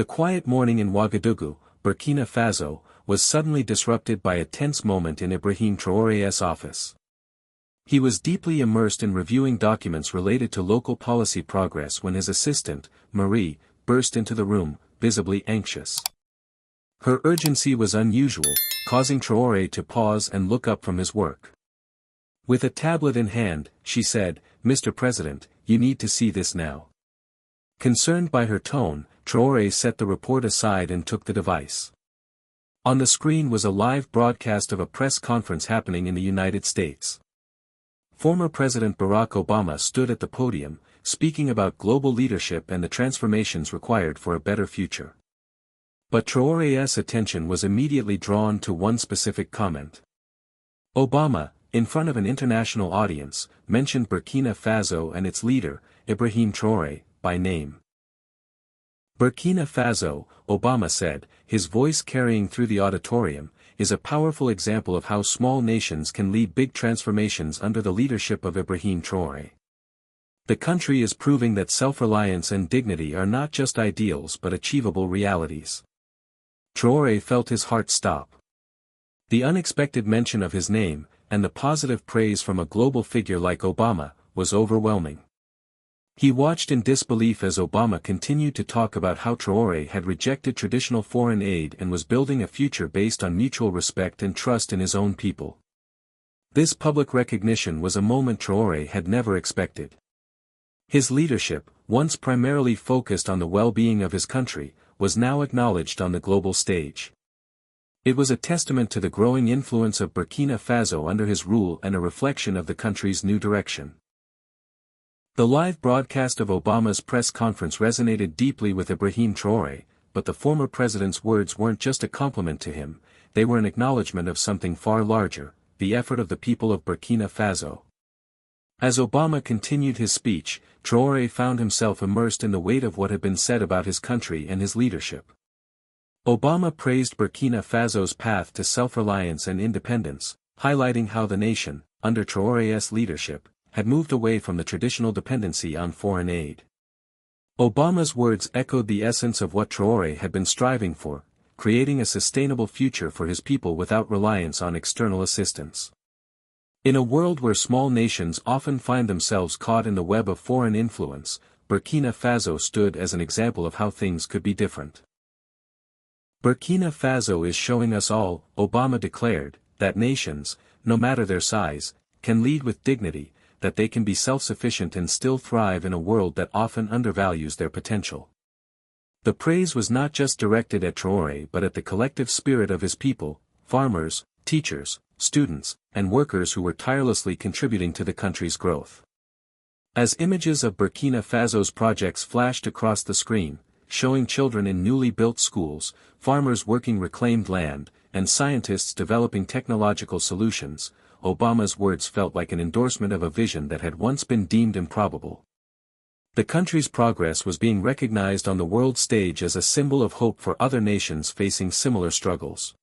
The quiet morning in Ouagadougou, Burkina Faso, was suddenly disrupted by a tense moment in Ibrahim Traoré's office. He was deeply immersed in reviewing documents related to local policy progress when his assistant, Marie, burst into the room, visibly anxious. Her urgency was unusual, causing Traoré to pause and look up from his work. With a tablet in hand, she said, "Mr. President, you need to see this now." Concerned by her tone, Traoré set the report aside and took the device. On the screen was a live broadcast of a press conference happening in the United States. Former President Barack Obama stood at the podium, speaking about global leadership and the transformations required for a better future. But Traoré's attention was immediately drawn to one specific comment. Obama, in front of an international audience, mentioned Burkina Faso and its leader, Ibrahim Traoré, by name. Burkina Faso, Obama said, his voice carrying through the auditorium, is a powerful example of how small nations can lead big transformations under the leadership of Ibrahim Traoré. The country is proving that self-reliance and dignity are not just ideals but achievable realities. Traoré felt his heart stop. The unexpected mention of his name, and the positive praise from a global figure like Obama, was overwhelming. He watched in disbelief as Obama continued to talk about how Traoré had rejected traditional foreign aid and was building a future based on mutual respect and trust in his own people. This public recognition was a moment Traoré had never expected. His leadership, once primarily focused on the well-being of his country, was now acknowledged on the global stage. It was a testament to the growing influence of Burkina Faso under his rule and a reflection of the country's new direction. The live broadcast of Obama's press conference resonated deeply with Ibrahim Traoré, but the former president's words weren't just a compliment to him, they were an acknowledgement of something far larger, the effort of the people of Burkina Faso. As Obama continued his speech, Traoré found himself immersed in the weight of what had been said about his country and his leadership. Obama praised Burkina Faso's path to self-reliance and independence, highlighting how the nation, under Traoré's leadership, had moved away from the traditional dependency on foreign aid. Obama's words echoed the essence of what Traoré had been striving for, creating a sustainable future for his people without reliance on external assistance. In a world where small nations often find themselves caught in the web of foreign influence, Burkina Faso stood as an example of how things could be different. Burkina Faso is showing us all, Obama declared, that nations, no matter their size, can lead with dignity, that they can be self-sufficient and still thrive in a world that often undervalues their potential. The praise was not just directed at Traoré but at the collective spirit of his people, farmers, teachers, students, and workers who were tirelessly contributing to the country's growth. As images of Burkina Faso's projects flashed across the screen, showing children in newly built schools, farmers working reclaimed land, and scientists developing technological solutions, Obama's words felt like an endorsement of a vision that had once been deemed improbable. The country's progress was being recognized on the world stage as a symbol of hope for other nations facing similar struggles.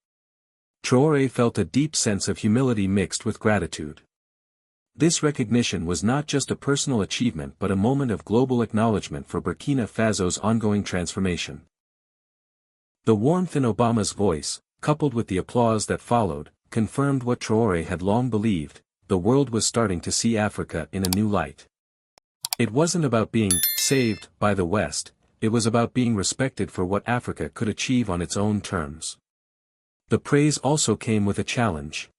Traoré felt a deep sense of humility mixed with gratitude. This recognition was not just a personal achievement but a moment of global acknowledgement for Burkina Faso's ongoing transformation. The warmth in Obama's voice, coupled with the applause that followed, confirmed what Traoré had long believed: the world was starting to see Africa in a new light. It wasn't about being saved by the West, it was about being respected for what Africa could achieve on its own terms. The praise also came with a challenge.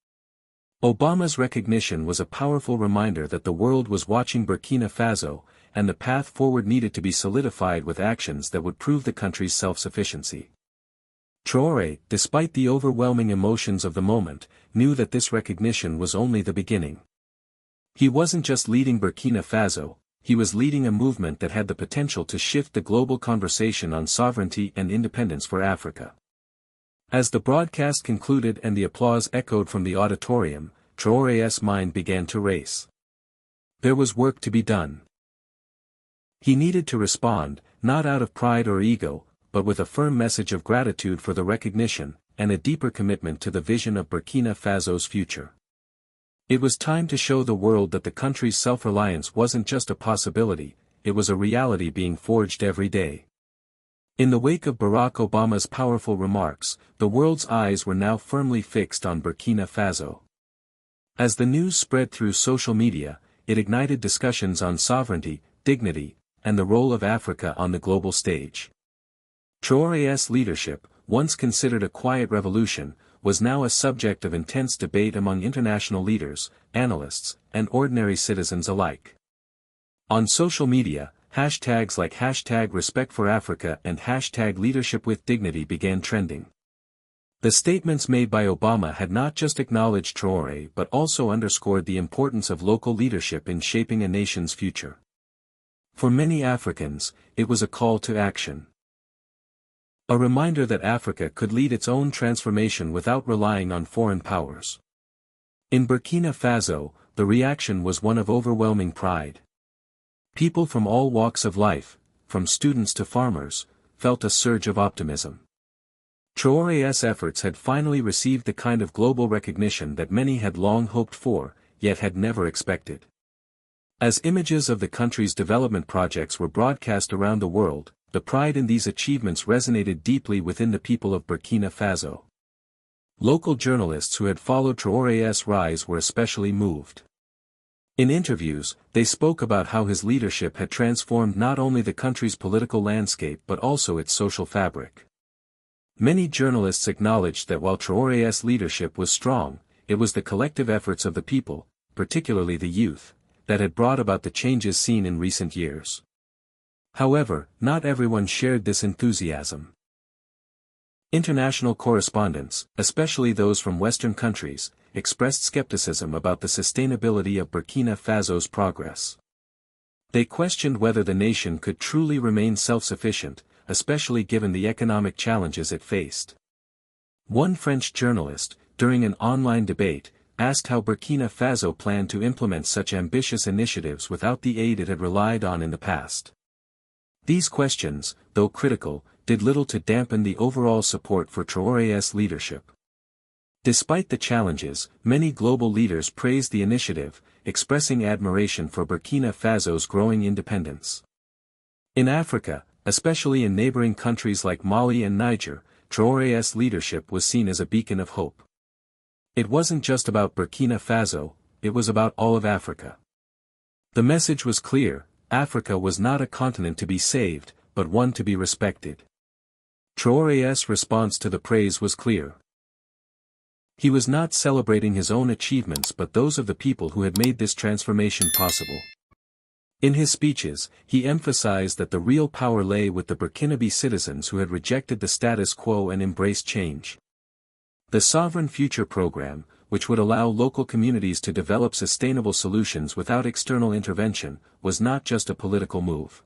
Obama's recognition was a powerful reminder that the world was watching Burkina Faso, and the path forward needed to be solidified with actions that would prove the country's self-sufficiency. Traoré, despite the overwhelming emotions of the moment, knew that this recognition was only the beginning. He wasn't just leading Burkina Faso, he was leading a movement that had the potential to shift the global conversation on sovereignty and independence for Africa. As the broadcast concluded and the applause echoed from the auditorium, Traoré's mind began to race. There was work to be done. He needed to respond, not out of pride or ego, but with a firm message of gratitude for the recognition, and a deeper commitment to the vision of Burkina Faso's future. It was time to show the world that the country's self-reliance wasn't just a possibility, it was a reality being forged every day. In the wake of Barack Obama's powerful remarks, the world's eyes were now firmly fixed on Burkina Faso. As the news spread through social media, it ignited discussions on sovereignty, dignity, and the role of Africa on the global stage. Traoré's leadership, once considered a quiet revolution, was now a subject of intense debate among international leaders, analysts, and ordinary citizens alike. On social media, hashtags like #RespectForAfrica and #LeadershipWithDignity began trending. The statements made by Obama had not just acknowledged Traoré but also underscored the importance of local leadership in shaping a nation's future. For many Africans, it was a call to action. A reminder that Africa could lead its own transformation without relying on foreign powers. In Burkina Faso, the reaction was one of overwhelming pride. People from all walks of life, from students to farmers, felt a surge of optimism. Traoré's efforts had finally received the kind of global recognition that many had long hoped for, yet had never expected. As images of the country's development projects were broadcast around the world, the pride in these achievements resonated deeply within the people of Burkina Faso. Local journalists who had followed Traoré's rise were especially moved. In interviews, they spoke about how his leadership had transformed not only the country's political landscape but also its social fabric. Many journalists acknowledged that while Traoré's leadership was strong, it was the collective efforts of the people, particularly the youth, that had brought about the changes seen in recent years. However, not everyone shared this enthusiasm. International correspondents, especially those from Western countries, expressed skepticism about the sustainability of Burkina Faso's progress. They questioned whether the nation could truly remain self-sufficient, especially given the economic challenges it faced. One French journalist, during an online debate, asked how Burkina Faso planned to implement such ambitious initiatives without the aid it had relied on in the past. These questions, though critical, did little to dampen the overall support for Traoré's leadership. Despite the challenges, many global leaders praised the initiative, expressing admiration for Burkina Faso's growing independence. In Africa, especially in neighboring countries like Mali and Niger, Traoré's leadership was seen as a beacon of hope. It wasn't just about Burkina Faso, it was about all of Africa. The message was clear: Africa was not a continent to be saved, but one to be respected. Traoré's response to the praise was clear. He was not celebrating his own achievements but those of the people who had made this transformation possible. In his speeches, he emphasized that the real power lay with the Burkinabe citizens who had rejected the status quo and embraced change. The Sovereign Future program, which would allow local communities to develop sustainable solutions without external intervention, was not just a political move.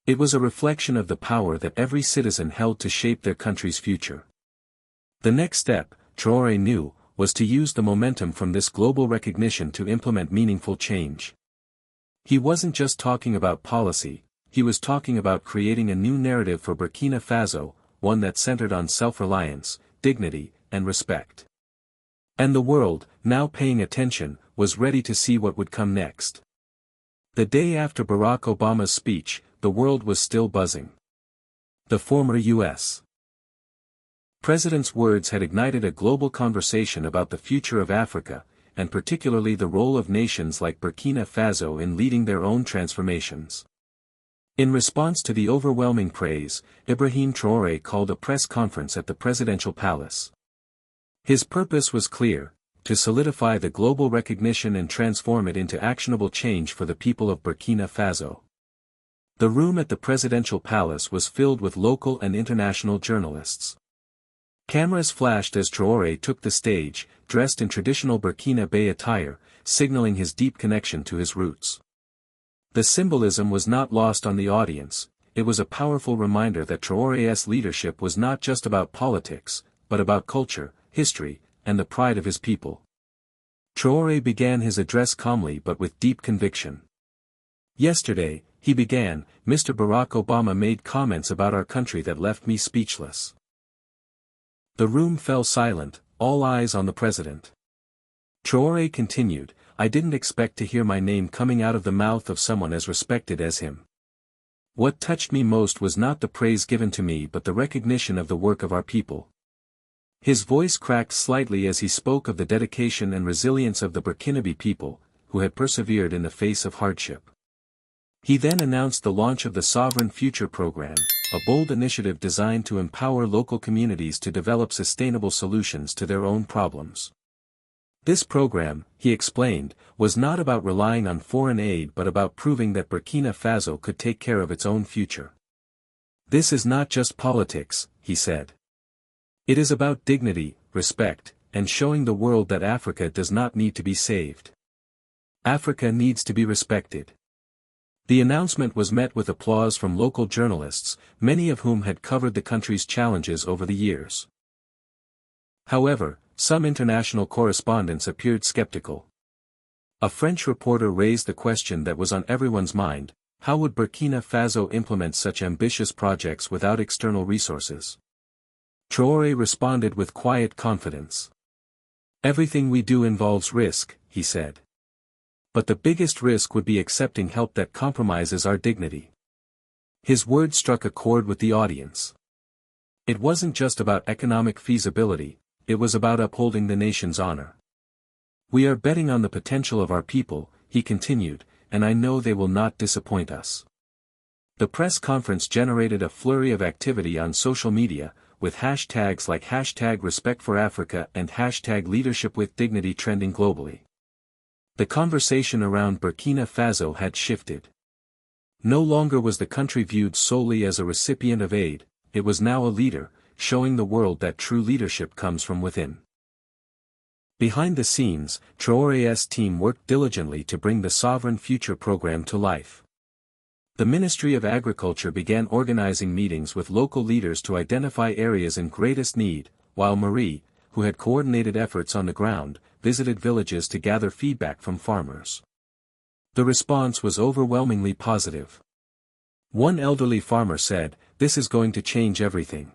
It was a reflection of the power that every citizen held to shape their country's future. The next step, Traoré knew, was to use the momentum from this global recognition to implement meaningful change. He wasn't just talking about policy, he was talking about creating a new narrative for Burkina Faso, one that centered on self-reliance, dignity, and respect. And the world, now paying attention, was ready to see what would come next. The day after Barack Obama's speech, the world was still buzzing. The former U.S. president's words had ignited a global conversation about the future of Africa, and particularly the role of nations like Burkina Faso in leading their own transformations. In response to the overwhelming praise, Ibrahim Traoré called a press conference at the presidential palace. His purpose was clear: to solidify the global recognition and transform it into actionable change for the people of Burkina Faso. The room at the presidential palace was filled with local and international journalists. Cameras flashed as Traoré took the stage, dressed in traditional Burkinabe attire, signaling his deep connection to his roots. The symbolism was not lost on the audience. It was a powerful reminder that Traoré's leadership was not just about politics, but about culture, history, and the pride of his people. Traoré began his address calmly but with deep conviction. "Yesterday," he began, "Mr. Barack Obama made comments about our country that left me speechless." The room fell silent, all eyes on the president. Traoré continued, "I didn't expect to hear my name coming out of the mouth of someone as respected as him. What touched me most was not the praise given to me but the recognition of the work of our people. His voice cracked slightly as he spoke of the dedication and resilience of the Burkinabe people, who had persevered in the face of hardship. He then announced the launch of the Sovereign Future Program, a bold initiative designed to empower local communities to develop sustainable solutions to their own problems. This program, he explained, was not about relying on foreign aid but about proving that Burkina Faso could take care of its own future. This is not just politics, he said. It is about dignity, respect, and showing the world that Africa does not need to be saved. Africa needs to be respected. The announcement was met with applause from local journalists, many of whom had covered the country's challenges over the years. However, some international correspondents appeared skeptical. A French reporter raised the question that was on everyone's mind: how would Burkina Faso implement such ambitious projects without external resources? Traoré responded with quiet confidence. Everything we do involves risk, he said. But the biggest risk would be accepting help that compromises our dignity. His words struck a chord with the audience. It wasn't just about economic feasibility, it was about upholding the nation's honor. We are betting on the potential of our people, he continued, and I know they will not disappoint us. The press conference generated a flurry of activity on social media, with hashtags like #RespectForAfrica and #LeadershipWithDignity trending globally. The conversation around Burkina Faso had shifted. No longer was the country viewed solely as a recipient of aid, it was now a leader, showing the world that true leadership comes from within. Behind the scenes, Traoré's team worked diligently to bring the Sovereign Future Program to life. The Ministry of Agriculture began organizing meetings with local leaders to identify areas in greatest need, while Marie, who had coordinated efforts on the ground, visited villages to gather feedback from farmers. The response was overwhelmingly positive. One elderly farmer said, "This is going to change everything.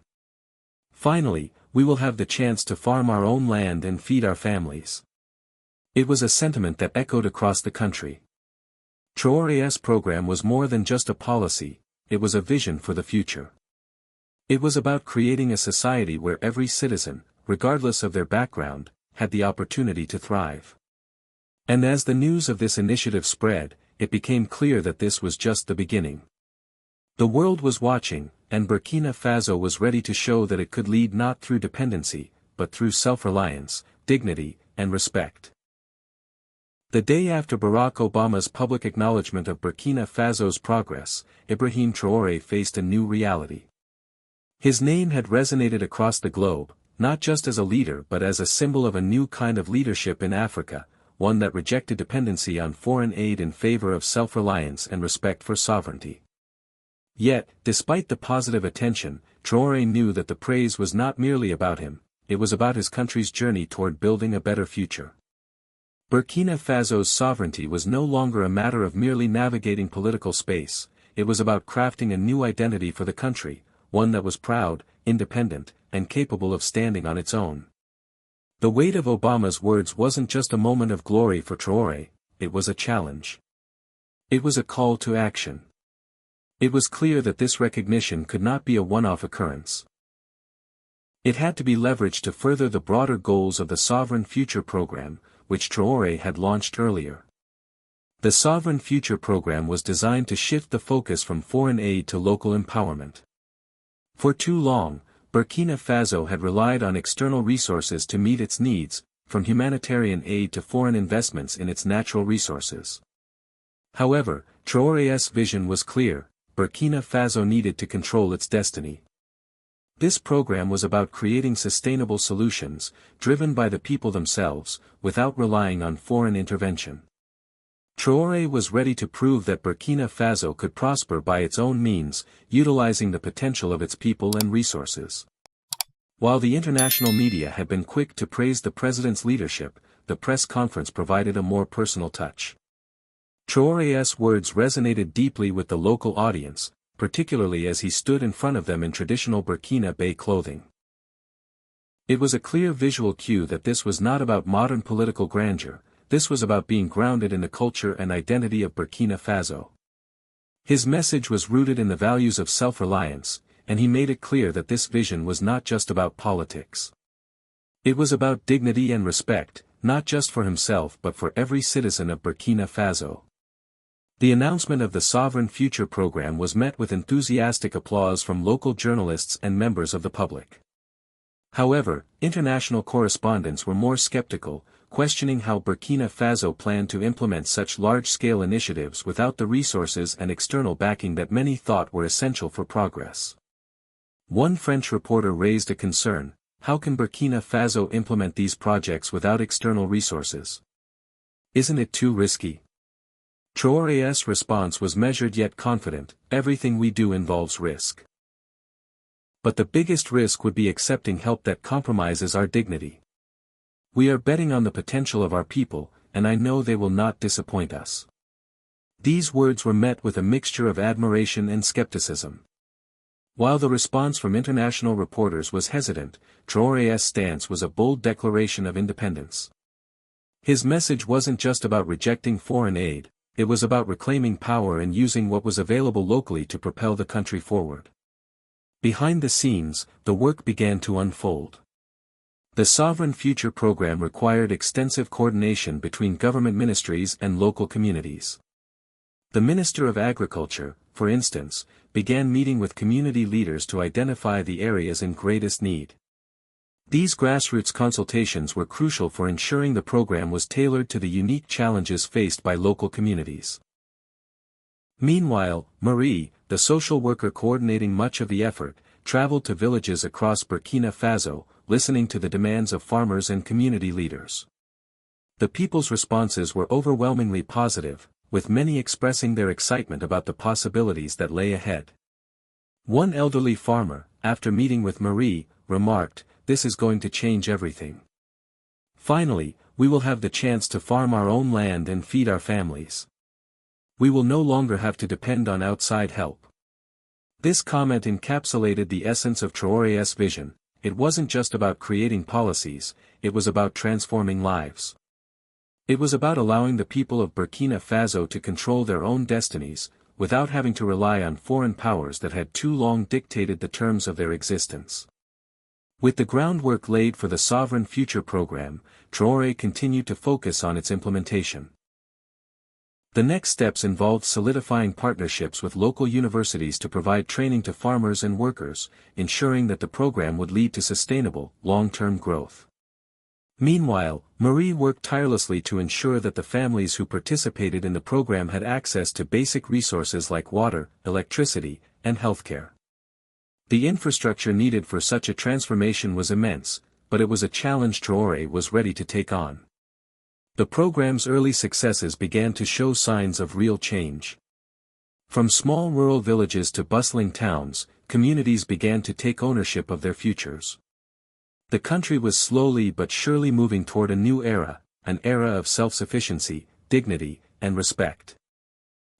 Finally, we will have the chance to farm our own land and feed our families." It was a sentiment that echoed across the country. Traoré's program was more than just a policy, it was a vision for the future. It was about creating a society where every citizen, regardless of their background, had the opportunity to thrive. And as the news of this initiative spread, it became clear that this was just the beginning. The world was watching, and Burkina Faso was ready to show that it could lead not through dependency, but through self-reliance, dignity, and respect. The day after Barack Obama's public acknowledgement of Burkina Faso's progress, Ibrahim Traoré faced a new reality. His name had resonated across the globe, not just as a leader but as a symbol of a new kind of leadership in Africa, one that rejected dependency on foreign aid in favor of self-reliance and respect for sovereignty. Yet, despite the positive attention, Traoré knew that the praise was not merely about him, it was about his country's journey toward building a better future. Burkina Faso's sovereignty was no longer a matter of merely navigating political space, it was about crafting a new identity for the country, one that was proud, independent, and capable of standing on its own. The weight of Obama's words wasn't just a moment of glory for Traoré, it was a challenge. It was a call to action. It was clear that this recognition could not be a one-off occurrence. It had to be leveraged to further the broader goals of the Sovereign Future Program, which Traoré had launched earlier. The Sovereign Future Program was designed to shift the focus from foreign aid to local empowerment. For too long, Burkina Faso had relied on external resources to meet its needs, from humanitarian aid to foreign investments in its natural resources. However, Traoré's vision was clear: Burkina Faso needed to control its destiny. This program was about creating sustainable solutions, driven by the people themselves, without relying on foreign intervention. Traoré was ready to prove that Burkina Faso could prosper by its own means, utilizing the potential of its people and resources. While the international media had been quick to praise the president's leadership, the press conference provided a more personal touch. Traoré's words resonated deeply with the local audience, particularly as he stood in front of them in traditional Burkina clothing. It was a clear visual cue that this was not about modern political grandeur, this was about being grounded in the culture and identity of Burkina Faso. His message was rooted in the values of self-reliance, and he made it clear that this vision was not just about politics. It was about dignity and respect, not just for himself but for every citizen of Burkina Faso. The announcement of the Sovereign Future program was met with enthusiastic applause from local journalists and members of the public. However, international correspondents were more skeptical, questioning how Burkina Faso planned to implement such large-scale initiatives without the resources and external backing that many thought were essential for progress. One French reporter raised a concern: how can Burkina Faso implement these projects without external resources? Isn't it too risky? Traoré's response was measured yet confident: everything we do involves risk. But the biggest risk would be accepting help that compromises our dignity. We are betting on the potential of our people, and I know they will not disappoint us. These words were met with a mixture of admiration and skepticism. While the response from international reporters was hesitant, Traoré's stance was a bold declaration of independence. His message wasn't just about rejecting foreign aid, it was about reclaiming power and using what was available locally to propel the country forward. Behind the scenes, the work began to unfold. The Sovereign Future program required extensive coordination between government ministries and local communities. The Minister of Agriculture, for instance, began meeting with community leaders to identify the areas in greatest need. These grassroots consultations were crucial for ensuring the program was tailored to the unique challenges faced by local communities. Meanwhile, Marie, the social worker coordinating much of the effort, traveled to villages across Burkina Faso, listening to the demands of farmers and community leaders. The people's responses were overwhelmingly positive, with many expressing their excitement about the possibilities that lay ahead. One elderly farmer, after meeting with Marie, remarked, "This is going to change everything. Finally, we will have the chance to farm our own land and feed our families. We will no longer have to depend on outside help." This comment encapsulated the essence of Traoré's vision. It wasn't just about creating policies, it was about transforming lives. It was about allowing the people of Burkina Faso to control their own destinies, without having to rely on foreign powers that had too long dictated the terms of their existence. With the groundwork laid for the Sovereign Future program, Traoré continued to focus on its implementation. The next steps involved solidifying partnerships with local universities to provide training to farmers and workers, ensuring that the program would lead to sustainable, long-term growth. Meanwhile, Marie worked tirelessly to ensure that the families who participated in the program had access to basic resources like water, electricity, and healthcare. The infrastructure needed for such a transformation was immense, but it was a challenge Traoré was ready to take on. The program's early successes began to show signs of real change. From small rural villages to bustling towns, communities began to take ownership of their futures. The country was slowly but surely moving toward a new era, an era of self-sufficiency, dignity, and respect.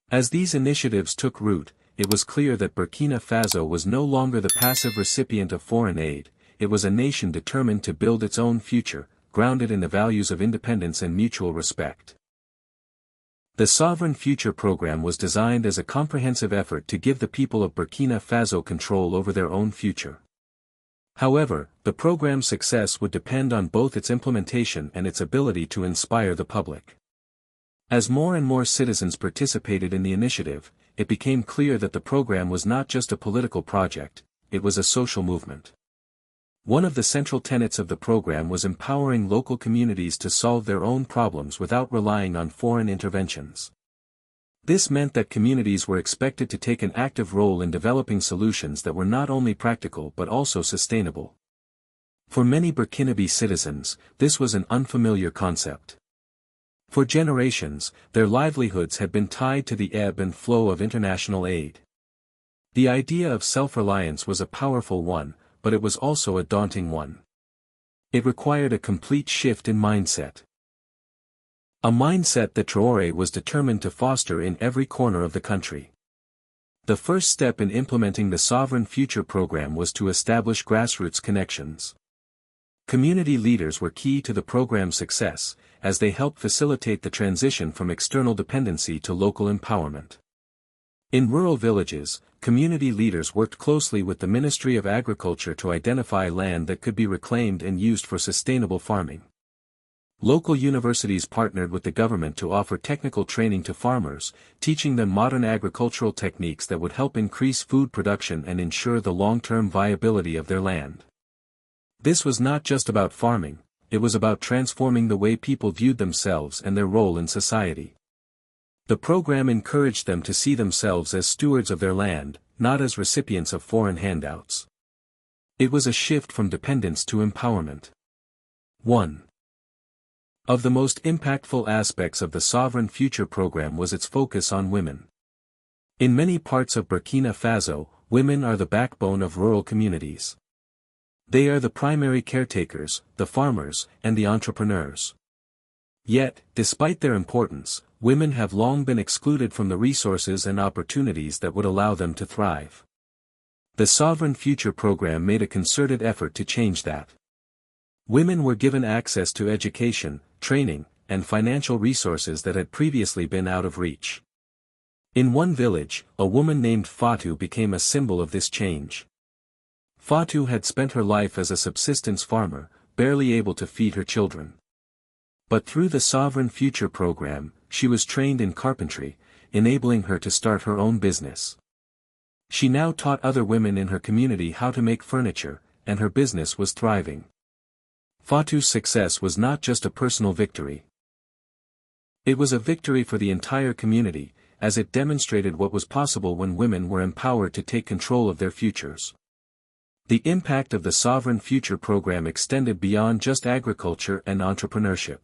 As these initiatives took root, it was clear that Burkina Faso was no longer the passive recipient of foreign aid, it was a nation determined to build its own future, grounded in the values of independence and mutual respect. The Sovereign Future program was designed as a comprehensive effort to give the people of Burkina Faso control over their own future. However, the program's success would depend on both its implementation and its ability to inspire the public. As more and more citizens participated in the initiative, it became clear that the program was not just a political project, it was a social movement. One of the central tenets of the program was empowering local communities to solve their own problems without relying on foreign interventions. This meant that communities were expected to take an active role in developing solutions that were not only practical but also sustainable. For many Burkinabe citizens, this was an unfamiliar concept. For generations, their livelihoods had been tied to the ebb and flow of international aid. The idea of self-reliance was a powerful one, but it was also a daunting one. It required a complete shift in mindset. A mindset that Traoré was determined to foster in every corner of the country. The first step in implementing the Sovereign Future program was to establish grassroots connections. Community leaders were key to the program's success, as they helped facilitate the transition from external dependency to local empowerment. In rural villages, community leaders worked closely with the Ministry of Agriculture to identify land that could be reclaimed and used for sustainable farming. Local universities partnered with the government to offer technical training to farmers, teaching them modern agricultural techniques that would help increase food production and ensure the long-term viability of their land. This was not just about farming, it was about transforming the way people viewed themselves and their role in society. The program encouraged them to see themselves as stewards of their land, not as recipients of foreign handouts. It was a shift from dependence to empowerment. 1. Of the most impactful aspects of the Sovereign Future program was its focus on women. In many parts of Burkina Faso, women are the backbone of rural communities. They are the primary caretakers, the farmers, and the entrepreneurs. Yet, despite their importance, women have long been excluded from the resources and opportunities that would allow them to thrive. The Sovereign Future program made a concerted effort to change that. Women were given access to education, training, and financial resources that had previously been out of reach. In one village, a woman named Fatou became a symbol of this change. Fatou had spent her life as a subsistence farmer, barely able to feed her children. But through the Sovereign Future program, she was trained in carpentry, enabling her to start her own business. She now taught other women in her community how to make furniture, and her business was thriving. Fatou's success was not just a personal victory. It was a victory for the entire community, as it demonstrated what was possible when women were empowered to take control of their futures. The impact of the Sovereign Future program extended beyond just agriculture and entrepreneurship.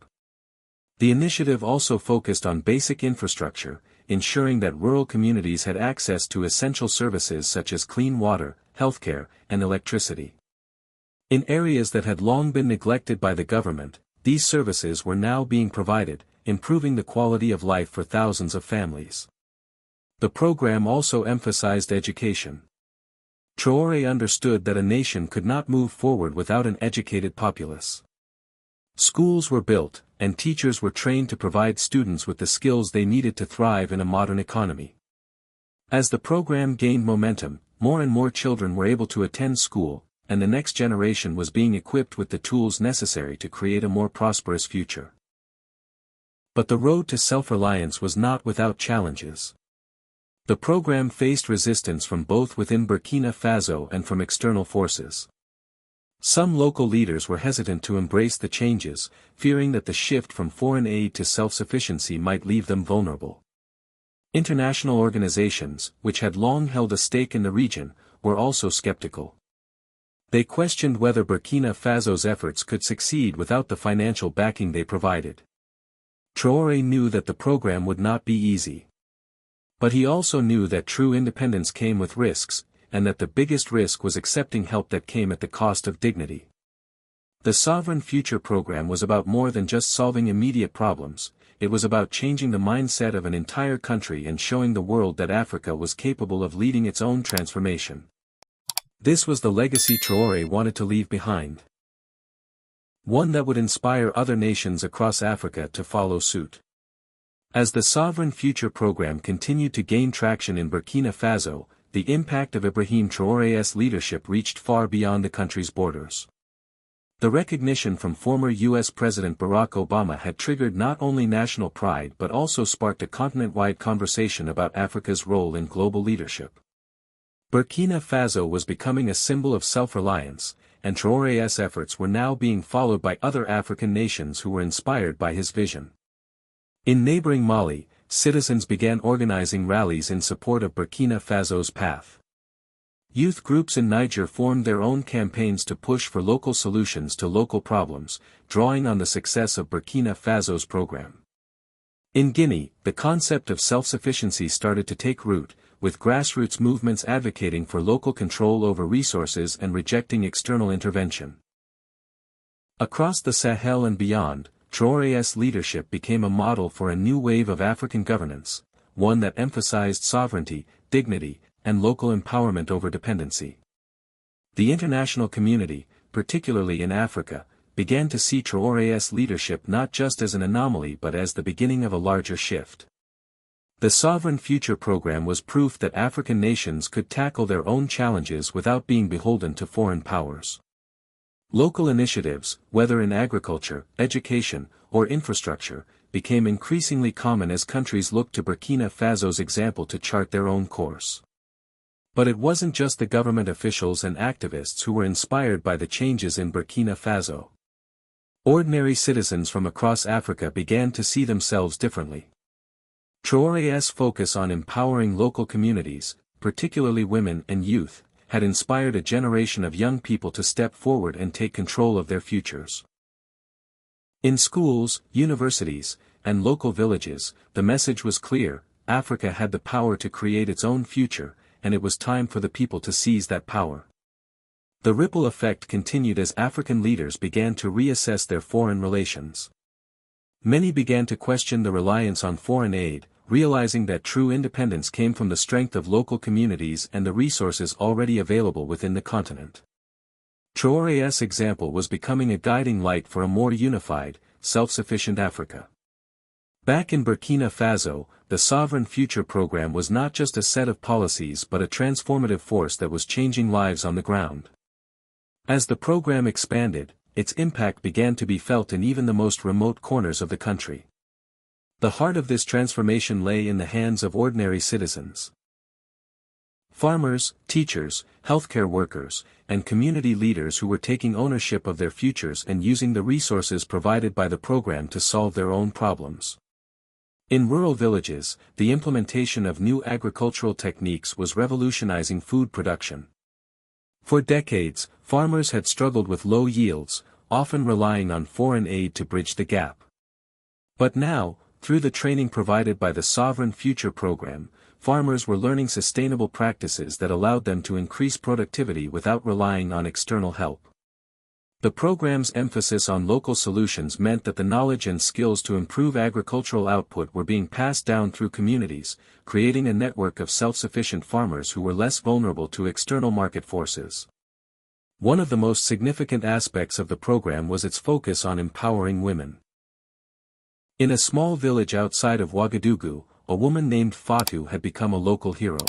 The initiative also focused on basic infrastructure, ensuring that rural communities had access to essential services such as clean water, healthcare, and electricity. In areas that had long been neglected by the government, these services were now being provided, improving the quality of life for thousands of families. The program also emphasized education. Traoré understood that a nation could not move forward without an educated populace. Schools were built, and teachers were trained to provide students with the skills they needed to thrive in a modern economy. As the program gained momentum, more and more children were able to attend school, and the next generation was being equipped with the tools necessary to create a more prosperous future. But the road to self-reliance was not without challenges. The program faced resistance from both within Burkina Faso and from external forces. Some local leaders were hesitant to embrace the changes, fearing that the shift from foreign aid to self-sufficiency might leave them vulnerable. International organizations, which had long held a stake in the region, were also skeptical. They questioned whether Burkina Faso's efforts could succeed without the financial backing they provided. Traoré knew that the program would not be easy. But he also knew that true independence came with risks, and that the biggest risk was accepting help that came at the cost of dignity. The Sovereign Future program was about more than just solving immediate problems, it was about changing the mindset of an entire country and showing the world that Africa was capable of leading its own transformation. This was the legacy Traoré wanted to leave behind. One that would inspire other nations across Africa to follow suit. As the Sovereign Future program continued to gain traction in Burkina Faso, the impact of Ibrahim Traoré's leadership reached far beyond the country's borders. The recognition from former U.S. President Barack Obama had triggered not only national pride but also sparked a continent-wide conversation about Africa's role in global leadership. Burkina Faso was becoming a symbol of self-reliance, and Traoré's efforts were now being followed by other African nations who were inspired by his vision. In neighboring Mali, citizens began organizing rallies in support of Burkina Faso's path. Youth groups in Niger formed their own campaigns to push for local solutions to local problems, drawing on the success of Burkina Faso's program. In Guinea, the concept of self-sufficiency started to take root, with grassroots movements advocating for local control over resources and rejecting external intervention. Across the Sahel and beyond, Traoré's leadership became a model for a new wave of African governance, one that emphasized sovereignty, dignity, and local empowerment over dependency. The international community, particularly in Africa, began to see Traoré's leadership not just as an anomaly but as the beginning of a larger shift. The Sovereign Future Program was proof that African nations could tackle their own challenges without being beholden to foreign powers. Local initiatives, whether in agriculture, education, or infrastructure, became increasingly common as countries looked to Burkina Faso's example to chart their own course. But it wasn't just the government officials and activists who were inspired by the changes in Burkina Faso. Ordinary citizens from across Africa began to see themselves differently. Traoré's focus on empowering local communities, particularly women and youth, had inspired a generation of young people to step forward and take control of their futures. In schools, universities, and local villages, the message was clear: Africa had the power to create its own future, and it was time for the people to seize that power. The ripple effect continued as African leaders began to reassess their foreign relations. Many began to question the reliance on foreign aid, realizing that true independence came from the strength of local communities and the resources already available within the continent. Traoré's example was becoming a guiding light for a more unified, self-sufficient Africa. Back in Burkina Faso, the Sovereign Future Program was not just a set of policies but a transformative force that was changing lives on the ground. As the program expanded, its impact began to be felt in even the most remote corners of the country. The heart of this transformation lay in the hands of ordinary citizens. Farmers, teachers, healthcare workers, and community leaders who were taking ownership of their futures and using the resources provided by the program to solve their own problems. In rural villages, the implementation of new agricultural techniques was revolutionizing food production. For decades, farmers had struggled with low yields, often relying on foreign aid to bridge the gap. But now, through the training provided by the Sovereign Future Program, farmers were learning sustainable practices that allowed them to increase productivity without relying on external help. The program's emphasis on local solutions meant that the knowledge and skills to improve agricultural output were being passed down through communities, creating a network of self-sufficient farmers who were less vulnerable to external market forces. One of the most significant aspects of the program was its focus on empowering women. In a small village outside of Ouagadougou, a woman named Fatou had become a local hero.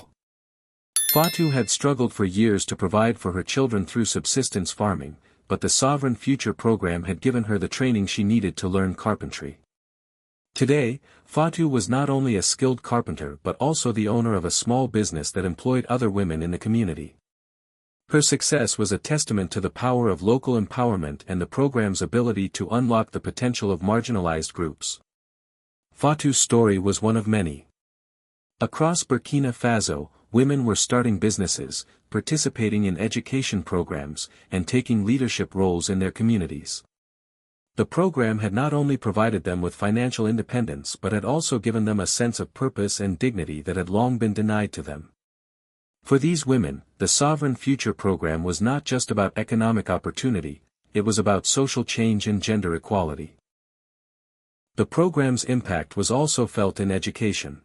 Fatou had struggled for years to provide for her children through subsistence farming, but the Sovereign Future Program had given her the training she needed to learn carpentry. Today, Fatou was not only a skilled carpenter but also the owner of a small business that employed other women in the community. Her success was a testament to the power of local empowerment and the program's ability to unlock the potential of marginalized groups. Fatou's story was one of many. Across Burkina Faso, women were starting businesses, participating in education programs, and taking leadership roles in their communities. The program had not only provided them with financial independence but had also given them a sense of purpose and dignity that had long been denied to them. For these women, the Sovereign Future Program was not just about economic opportunity, it was about social change and gender equality. The program's impact was also felt in education.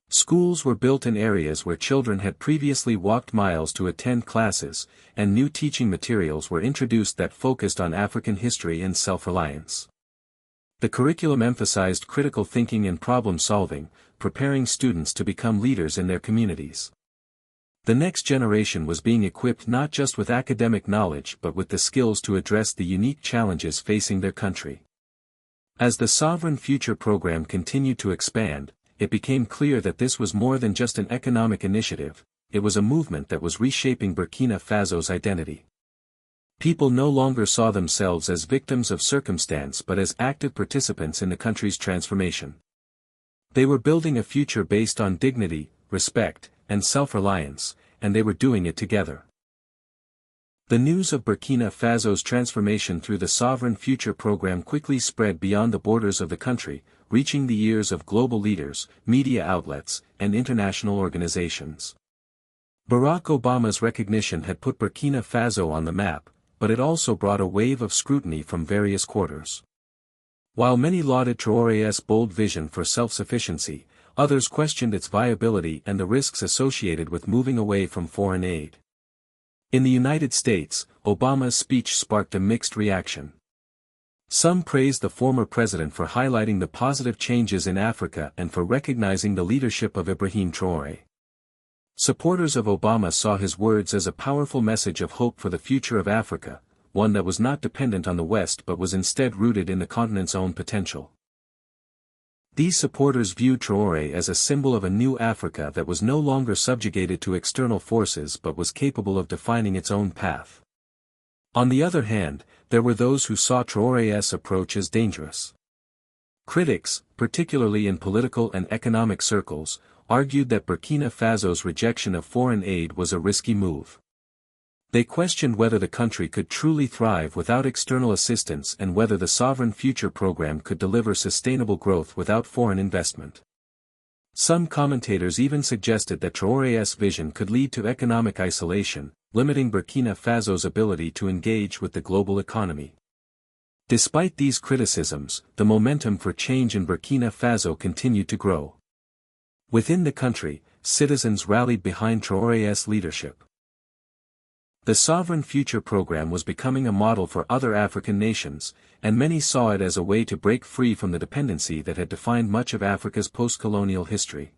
Schools were built in areas where children had previously walked miles to attend classes, and new teaching materials were introduced that focused on African history and self-reliance. The curriculum emphasized critical thinking and problem-solving, preparing students to become leaders in their communities. The next generation was being equipped not just with academic knowledge but with the skills to address the unique challenges facing their country. As the Sovereign Future Program continued to expand, it became clear that this was more than just an economic initiative, it was a movement that was reshaping Burkina Faso's identity. People no longer saw themselves as victims of circumstance but as active participants in the country's transformation. They were building a future based on dignity, respect, and self-reliance, and they were doing it together. The news of Burkina Faso's transformation through the Sovereign Future Program quickly spread beyond the borders of the country, reaching the ears of global leaders, media outlets, and international organizations. Barack Obama's recognition had put Burkina Faso on the map, but it also brought a wave of scrutiny from various quarters. While many lauded Traoré's bold vision for self-sufficiency, others questioned its viability and the risks associated with moving away from foreign aid. In the United States, Obama's speech sparked a mixed reaction. Some praised the former president for highlighting the positive changes in Africa and for recognizing the leadership of Ibrahim Traoré. Supporters of Obama saw his words as a powerful message of hope for the future of Africa, one that was not dependent on the West but was instead rooted in the continent's own potential. These supporters viewed Traoré as a symbol of a new Africa that was no longer subjugated to external forces but was capable of defining its own path. On the other hand, there were those who saw Traoré's approach as dangerous. Critics, particularly in political and economic circles, argued that Burkina Faso's rejection of foreign aid was a risky move. They questioned whether the country could truly thrive without external assistance and whether the Sovereign Future program could deliver sustainable growth without foreign investment. Some commentators even suggested that Traoré's vision could lead to economic isolation, limiting Burkina Faso's ability to engage with the global economy. Despite these criticisms, the momentum for change in Burkina Faso continued to grow. Within the country, citizens rallied behind Traoré's leadership. The Sovereign Future program was becoming a model for other African nations, and many saw it as a way to break free from the dependency that had defined much of Africa's post-colonial history.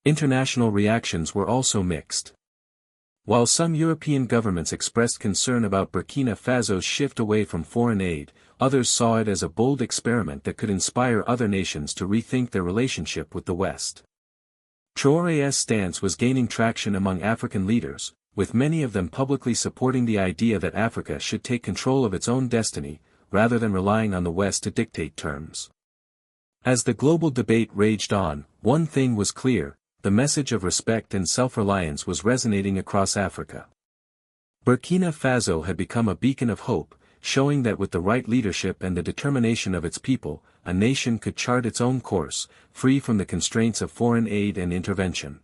International reactions were also mixed. While some European governments expressed concern about Burkina Faso's shift away from foreign aid, others saw it as a bold experiment that could inspire other nations to rethink their relationship with the West. Traoré's stance was gaining traction among African leaders, with many of them publicly supporting the idea that Africa should take control of its own destiny, rather than relying on the West to dictate terms. As the global debate raged on, one thing was clear: the message of respect and self-reliance was resonating across Africa. Burkina Faso had become a beacon of hope, showing that with the right leadership and the determination of its people, a nation could chart its own course, free from the constraints of foreign aid and intervention.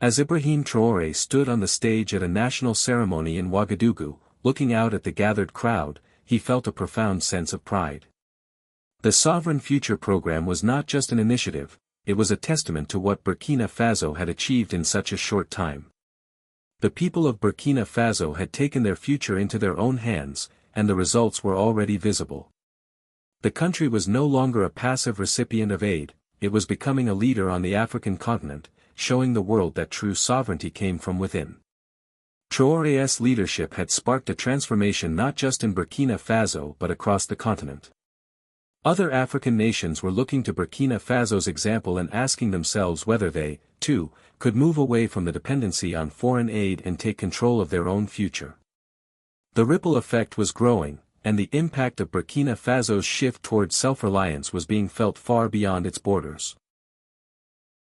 As Ibrahim Traoré stood on the stage at a national ceremony in Ouagadougou, looking out at the gathered crowd, he felt a profound sense of pride. The Sovereign Future program was not just an initiative, it was a testament to what Burkina Faso had achieved in such a short time. The people of Burkina Faso had taken their future into their own hands, and the results were already visible. The country was no longer a passive recipient of aid, it was becoming a leader on the African continent, showing the world that true sovereignty came from within. Traoré's leadership had sparked a transformation not just in Burkina Faso but across the continent. Other African nations were looking to Burkina Faso's example and asking themselves whether they, too, could move away from the dependency on foreign aid and take control of their own future. The ripple effect was growing, and the impact of Burkina Faso's shift towards self-reliance was being felt far beyond its borders.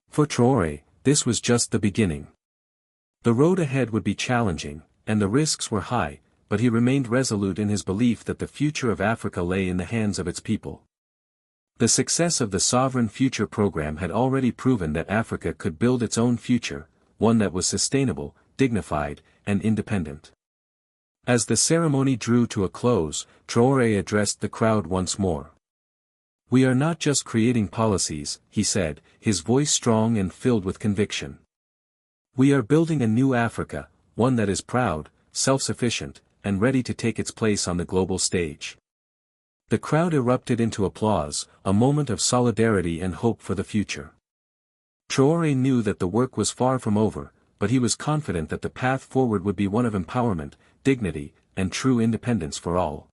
For Traoré, this was just the beginning. The road ahead would be challenging, and the risks were high, but he remained resolute in his belief that the future of Africa lay in the hands of its people. The success of the Sovereign Future program had already proven that Africa could build its own future, one that was sustainable, dignified, and independent. As the ceremony drew to a close, Traoré addressed the crowd once more. "We are not just creating policies," he said, his voice strong and filled with conviction. "We are building a new Africa, one that is proud, self-sufficient, and ready to take its place on the global stage." The crowd erupted into applause, a moment of solidarity and hope for the future. Traoré knew that the work was far from over, but he was confident that the path forward would be one of empowerment, dignity, and true independence for all.